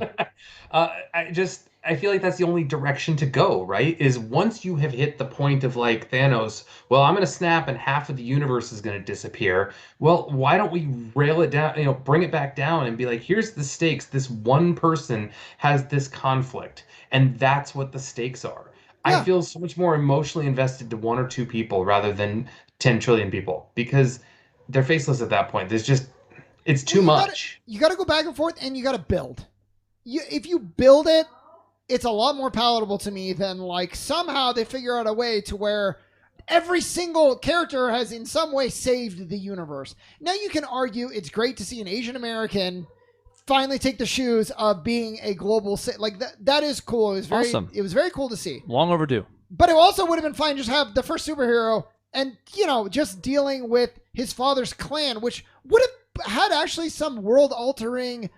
I feel like that's the only direction to go, right? Is once you have hit the point of like Thanos, well, I'm going to snap and half of the universe is going to disappear. Well, why don't we rail it down, bring it back down and be like, here's the stakes. This one person has this conflict, and that's what the stakes are. Yeah. I feel so much more emotionally invested to one or two people rather than 10 trillion people because they're faceless at that point. It's too much. You got to go back and forth, and you got to build. If you build it, it's a lot more palatable to me than like somehow they figure out a way to where every single character has in some way saved the universe. Now you can argue it's great to see an Asian American finally take the shoes of being a global like that is cool. It was very Awesome. It was very cool to see. Long overdue. But it also would have been fine just have the first superhero and just dealing with his father's clan, which would have had actually some world altering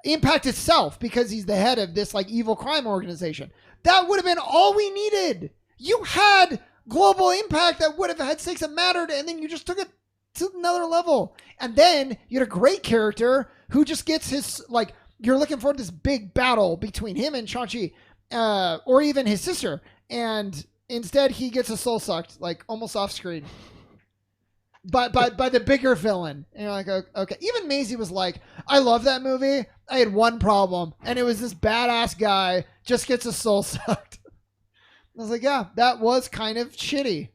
impact itself because he's the head of this like evil crime organization. That would have been all we needed. You had global impact that would have had stakes that mattered, and then you just took it to another level. And then you had a great character who just gets his like you're looking for this big battle between him and Shang-Chi, or even his sister, and instead he gets his soul sucked like almost off screen. By the bigger villain. And you're like, okay. Even Maisie was like, I love that movie. I had one problem, and it was this badass guy just gets his soul sucked. I was like, yeah, that was kind of shitty.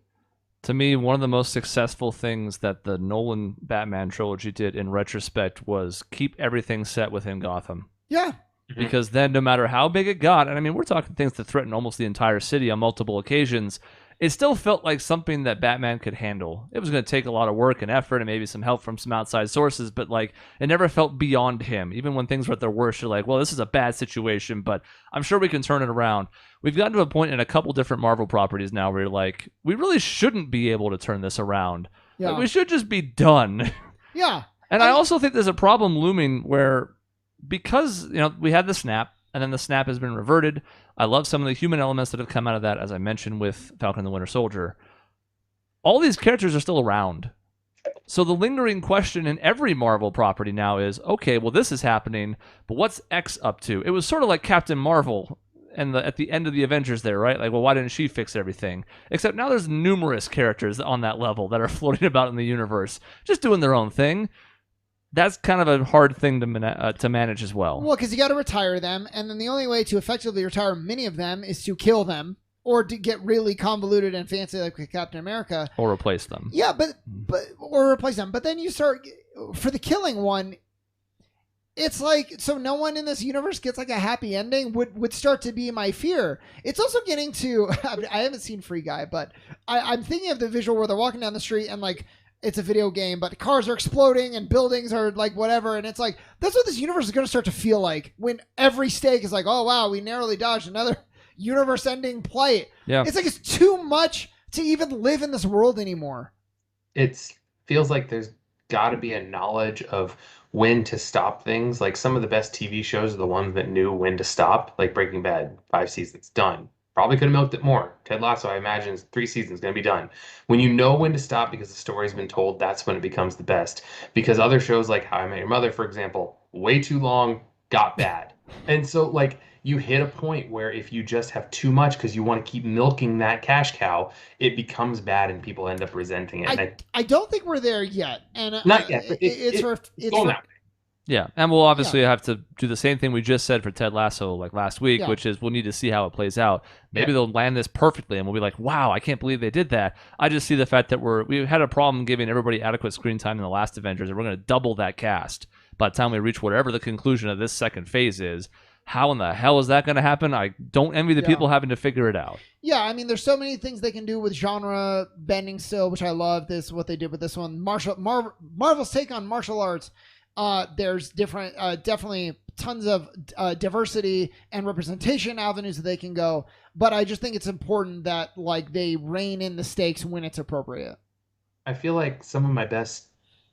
To me, one of the most successful things that the Nolan Batman trilogy did in retrospect was keep everything set within Gotham. Yeah. Because then no matter how big it got, and I mean, we're talking things that threaten almost the entire city on multiple occasions, it still felt like something that Batman could handle. It was going to take a lot of work and effort and maybe some help from some outside sources, but like it never felt beyond him. Even when things were at their worst, you're like, well, this is a bad situation, but I'm sure we can turn it around. We've gotten to a point in a couple different Marvel properties now where you're like, we really shouldn't be able to turn this around. Yeah. Like, we should just be done. Yeah. And I also think there's a problem looming where because, we had the snap, and then the snap has been reverted. I love some of the human elements that have come out of that, as I mentioned with Falcon and the Winter Soldier. All these characters are still around. So the lingering question in every Marvel property now is, okay, well, this is happening, but what's X up to? It was sort of like Captain Marvel and at the end of the Avengers there, right? Like, well, why didn't she fix everything? Except now there's numerous characters on that level that are floating about in the universe, just doing their own thing. That's kind of a hard thing to manage as well. Well, because you got to retire them, and then the only way to effectively retire many of them is to kill them or to get really convoluted and fancy like with Captain America. Or replace them. Yeah, but or replace them. But then you start for the killing one. It's like so no one in this universe gets like a happy ending would start to be my fear. It's also getting to I haven't seen Free Guy, but I'm thinking of the visual where they're walking down the street and like. It's a video game, but cars are exploding and buildings are like whatever. And it's like, that's what this universe is going to start to feel like when every stake is like, oh, wow, we narrowly dodged another universe ending plight. Yeah. It's like, it's too much to even live in this world anymore. It feels like there's got to be a knowledge of when to stop things. Like some of the best TV shows are the ones that knew when to stop, like Breaking Bad, 5 seasons, done. Probably could have milked it more. Ted Lasso, I imagine, is 3 seasons, going to be done. When you know when to stop because the story's been told, that's when it becomes the best. Because other shows like How I Met Your Mother, for example, way too long, got bad. And so, like, you hit a point where if you just have too much because you want to keep milking that cash cow, it becomes bad and people end up resenting it. I don't think we're there yet. And not yet. It's going that way. Yeah, and we'll obviously have to do the same thing we just said for Ted Lasso like last week, which is we'll need to see how it plays out. Maybe they'll land this perfectly, and we'll be like, wow, I can't believe they did that. I just see the fact that we had a problem giving everybody adequate screen time in the last Avengers, and we're going to double that cast by the time we reach whatever the conclusion of this second phase is. How in the hell is that going to happen? I don't envy the people having to figure it out. Yeah, I mean, there's so many things they can do with genre bending still, which I love. What they did with this one. Marvel's take on martial arts. There's different, definitely tons of diversity and representation avenues that they can go. But I just think it's important that like they rein in the stakes when it's appropriate. I feel like some of my best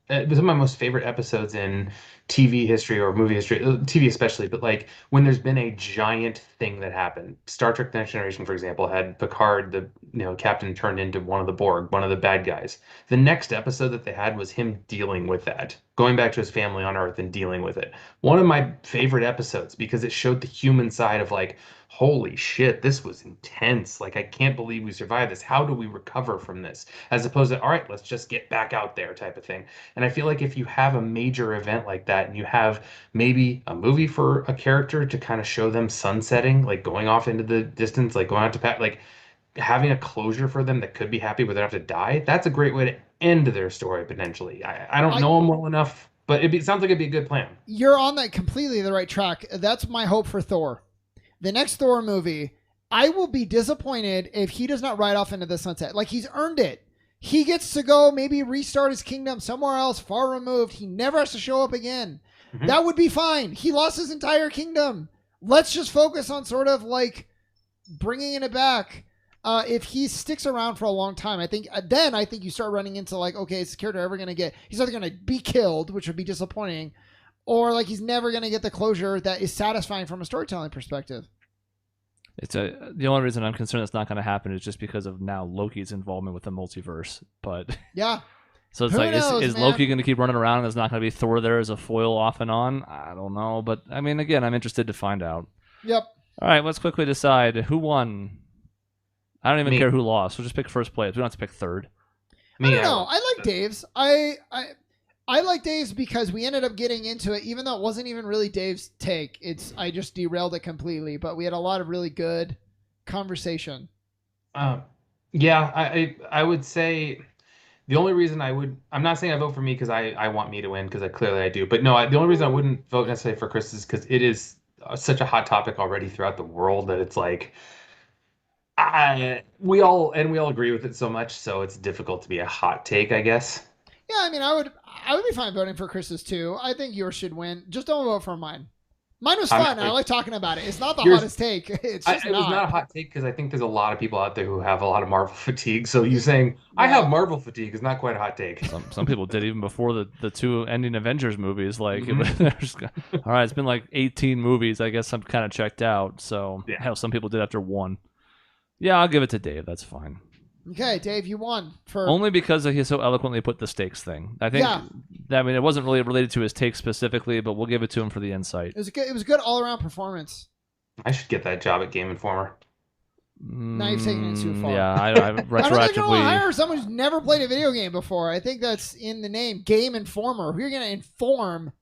some of my most favorite episodes in TV history or movie history, TV especially, but like when there's been a giant thing that happened. Star Trek: The Next Generation, for example, had Picard, the captain, turned into one of the Borg, one of the bad guys. The next episode that they had was him dealing with that, going back to his family on Earth and dealing with it. One of my favorite episodes because it showed the human side of like, holy shit, this was intense. Like, I can't believe we survived this. How do we recover from this? As opposed to, all right, let's just get back out there type of thing. And I feel like if you have a major event like that and you have maybe a movie for a character to kind of show them sunsetting, like going off into the distance, like going out to like having a closure for them that could be happy where they don't have to die, that's a great way to end their story potentially. I don't know them well enough, but it sounds like it'd be a good plan. You're on that completely the right track. That's my hope for Thor. The next Thor movie, I will be disappointed if he does not ride off into the sunset. Like, he's earned it. He gets to go maybe restart his kingdom somewhere else, far removed. He never has to show up again. Mm-hmm. That would be fine. He lost his entire kingdom. Let's just focus on sort of like bringing it back. If he sticks around for a long time, I think you start running into like, okay, is this character ever going to get, he's either going to be killed, which would be disappointing, or like he's never going to get the closure that is satisfying from a storytelling perspective. The only reason I'm concerned it's not going to happen is just because of now Loki's involvement with the multiverse. But yeah, so it's who like, knows, is man? Loki going to keep running around and there's not going to be Thor there as a foil off and on? I don't know. But I mean, again, I'm interested to find out. Yep. All right, let's quickly decide who won. I don't even care who lost. We'll just pick first place. We don't have to pick third. I don't know. I like Dave's. I like Dave's because we ended up getting into it, even though it wasn't even really Dave's take. I just derailed it completely, but we had a lot of really good conversation. Yeah, I would say the only reason I'm not saying I vote for me because I want me to win, because I do. But no, the only reason I wouldn't vote necessarily for Chris is because it is such a hot topic already throughout the world that it's like, we all agree with it so much, so it's difficult to be a hot take, I guess. Yeah, I mean, I would be fine voting for Chris's too. I think yours should win. Just don't vote for mine. Mine was fun, and I like talking about it. It's not the hottest take. It's just it was not a hot take because I think there's a lot of people out there who have a lot of Marvel fatigue. So you saying I have Marvel fatigue is not quite a hot take. Some people did even before the two ending Avengers movies. Like, all right, it's been like 18 movies. I guess I'm kind of checked out. So hell, some people did after one. Yeah, I'll give it to Dave. That's fine. Okay, Dave, you won for only because he so eloquently put the stakes thing. I think. Yeah. I mean, it wasn't really related to his take specifically, but we'll give it to him for the insight. It was a good all around performance. I should get that job at Game Informer. Now you've taken it too far. Yeah, I retroactively. I don't think you're going to hire someone who's never played a video game before. I think that's in the name, Game Informer. Who are you going to inform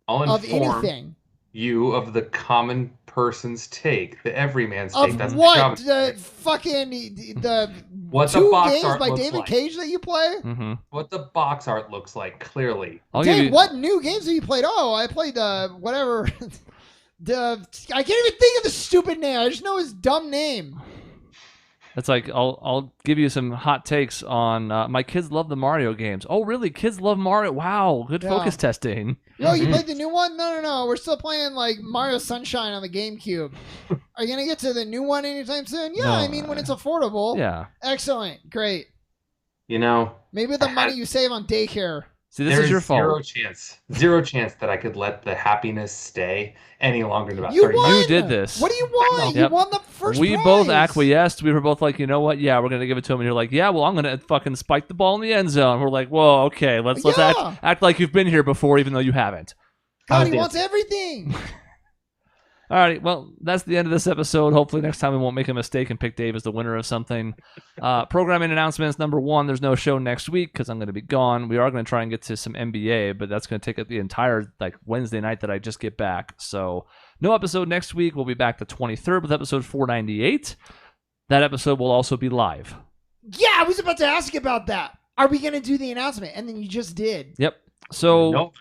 of anything? You of the common person's take, the everyman's take. That's what the fucking what two the box games art by looks David like. Cage that you play. Mm-hmm. What the box art looks like, clearly. Dave, what new games have you played? Oh, I played whatever. I can't even think of the stupid name. I just know his dumb name. It's like I'll give you some hot takes on my kids love the Mario games. Oh, really? Kids love Mario? Wow, good focus testing. Yo, you played the new one? No. We're still playing like Mario Sunshine on the GameCube. Are you gonna get to the new one anytime soon? Yeah, no, I mean when it's affordable. Yeah. Excellent, great. Maybe the money you save on daycare. See, this is your fault. Zero chance that I could let the happiness stay any longer than about 30 years. You did this. What do you want? You won the first We prize. both acquiesced. We were both like, you know what? Yeah, we're going to give it to him. And you're like, yeah, well, I'm going to fucking spike the ball in the end zone. We're like, whoa, okay, let's act like you've been here before, even though you haven't. God, he wants everything. All right, well, that's the end of this episode. Hopefully next time we won't make a mistake and pick Dave as the winner of something. Programming announcements. Number one, there's no show next week because I'm going to be gone. We are going to try and get to some NBA, but that's going to take up the entire Wednesday night that I just get back. So no episode next week. We'll be back the 23rd with episode 498. That episode will also be live. Yeah, I was about to ask you about that. Are we going to do the announcement? And then you just did. Yep. So,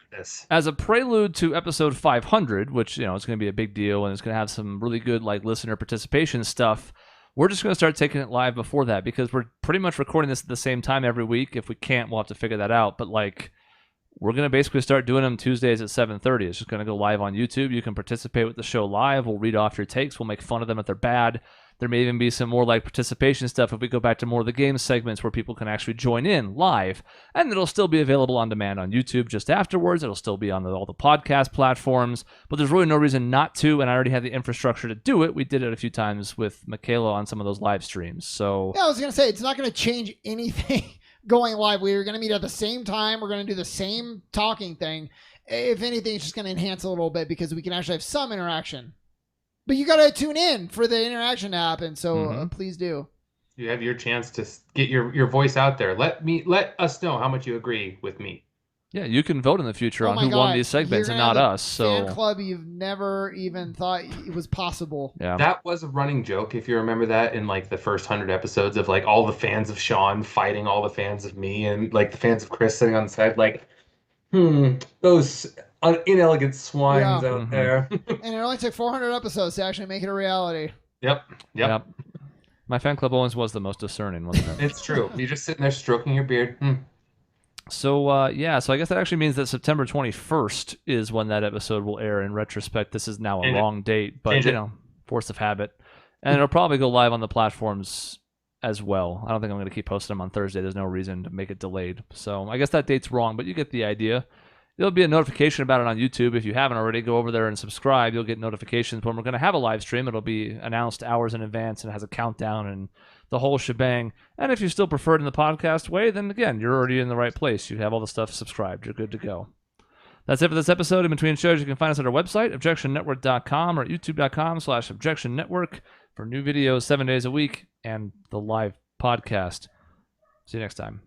as a prelude to episode 500, which, it's going to be a big deal and it's going to have some really good, listener participation stuff, we're just going to start taking it live before that because we're pretty much recording this at the same time every week. If we can't, we'll have to figure that out. But, we're going to basically start doing them Tuesdays at 7:30. It's just going to go live on YouTube. You can participate with the show live. We'll read off your takes. We'll make fun of them if they're bad. There may even be some more like participation stuff if we go back to more of the game segments where people can actually join in live. And it'll still be available on demand on YouTube just afterwards. It'll still be on all the podcast platforms, but there's really no reason not to, and I already have the infrastructure to do it. We did it a few times with Michaela on some of those live streams. So yeah, I was going to say, it's not going to change anything going live. We're going to meet at the same time. We're going to do the same talking thing. If anything, it's just going to enhance a little bit because we can actually have some interaction. But you got to tune in for the interaction to happen, so please do. You have your chance to get your voice out there. Let us know how much you agree with me. Yeah, you can vote in the future on who won these segments and not us. So fan club you've never even thought it was possible. Yeah, that was a running joke, if you remember that, in like the first 100 episodes of like all the fans of Shaun fighting all the fans of me, and like the fans of Chris sitting on the side like, those inelegant swines out there. And it only took 400 episodes to actually make it a reality. Yep. My fan club always was the most discerning, wasn't it? It's true. You're just sitting there stroking your beard. So, so I guess that actually means that September 21st is when that episode will air. In retrospect, this is now a wrong date, but, force of habit. And it'll probably go live on the platforms as well. I don't think I'm going to keep posting them on Thursday. There's no reason to make it delayed. So I guess that date's wrong, but you get the idea. There'll be a notification about it on YouTube. If you haven't already, go over there and subscribe. You'll get notifications when we're going to have a live stream. It'll be announced hours in advance and it has a countdown and the whole shebang. And if you still prefer it in the podcast way, then again, you're already in the right place. You have all the stuff subscribed. You're good to go. That's it for this episode. In between shows, you can find us at our website, objectionnetwork.com or youtube.com/objectionnetwork for new videos 7 days a week and the live podcast. See you next time.